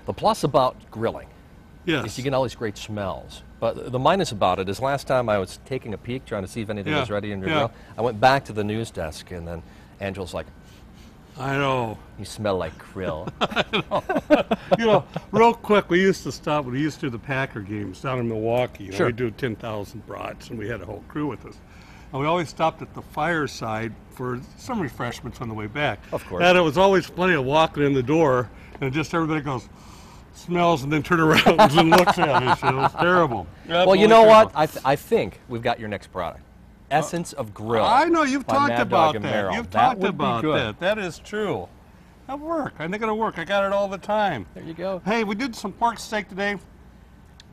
The plus about grilling Yes. is you get all these great smells. But the minus about it is last time I was taking a peek, trying to see if anything was ready in your grill, I went back to the news desk, and then Angela's like, I know. you smell like krill. You know, real quick, we used to stop when we used to do the Packer games down in Milwaukee. You know, Sure. we'd do 10,000 brats, and we had a whole crew with us. And we always stopped at the fireside for some refreshments on the way back. Of course. And it was always funny of walking in the door, and just everybody goes, smells, and then turn around and looks at us. It was terrible. Well, you know what? I think we've got your next product. Essence of Grill. I know, you've by talked Mad about Dog and that. Merrill. You've That talked would be about good. that. That is true. That'll work. I think it'll work. I got it all the time. There you go. Hey, we did some pork steak today.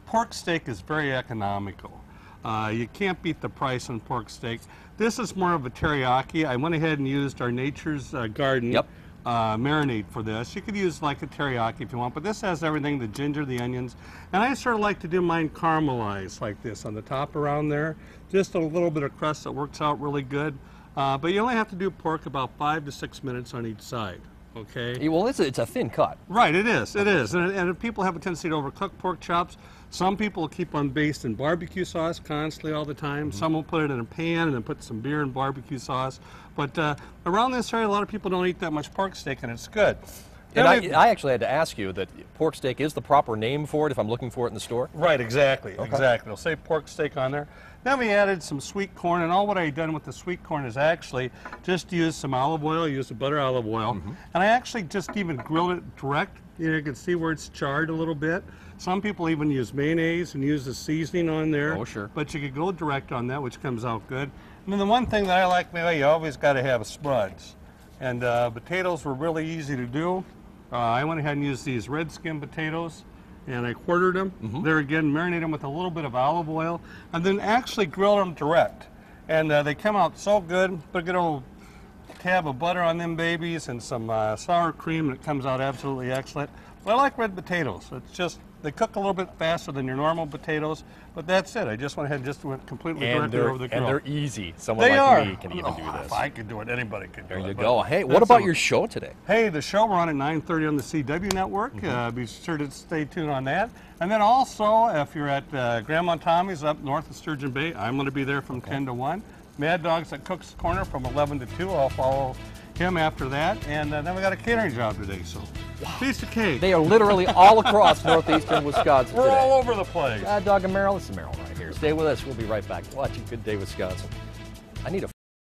Pork steak is very economical. You can't beat the price on pork steak. This is more of a teriyaki. I went ahead and used our Nature's Garden marinade for this. You could use like a teriyaki if you want, but this has everything, the ginger, the onions. And I sort of like to do mine caramelized like this on the top around there. Just a little bit of crust that works out really good. But you only have to do pork about 5 to 6 minutes on each side. Okay. Well, it's a thin cut. Right, it is. It is. And if people have a tendency to overcook pork chops, some people keep on based in barbecue sauce constantly all the time. Some will put it in a pan and then put some beer and barbecue sauce. But around this area, a lot of people don't eat that much pork steak, and it's good. And I actually had to ask you that pork steak is the proper name for it if I'm looking for it in the store? Right, exactly. Okay. Exactly. It'll say pork steak on there. Then we added some sweet corn, and all what I had done with the sweet corn is actually just use some olive oil, use the butter olive oil, and I actually just even grilled it direct. You can see where it's charred a little bit. Some people even use mayonnaise and use the seasoning on there. Oh, sure. But you could go direct on that, which comes out good. And then the one thing that I like, you always got to have spuds. And potatoes were really easy to do. I went ahead and used these red skin potatoes, and I quartered them. There again, marinated them with a little bit of olive oil, and then actually grilled them direct. And they come out so good. Put a good old tab of butter on them babies and some sour cream, and it comes out absolutely excellent. But I like red potatoes. It's just, they cook a little bit faster than your normal potatoes, but that's it. I just went ahead and just went completely directly over the grill. And they're easy. Someone They like are. me can even do this. If I could do it, anybody could do it. There you but go. Hey, what that's about all. your show today? Hey, the show, we're on at 9:30 on the CW network. Be sure to stay tuned on that. And then also, if you're at Grandma Tommy's up north of Sturgeon Bay, I'm going to be there from 10 to 1. Mad Dog's at Cook's Corner from 11 to 2. I'll follow him after that. And then we got a catering job today, so piece of cake. They are literally all across northeastern Wisconsin We're today. all over the place. Mad Dog and Merrill, this is Merrill right here. Stay with us. We'll be right back watching Good Day Wisconsin. I need a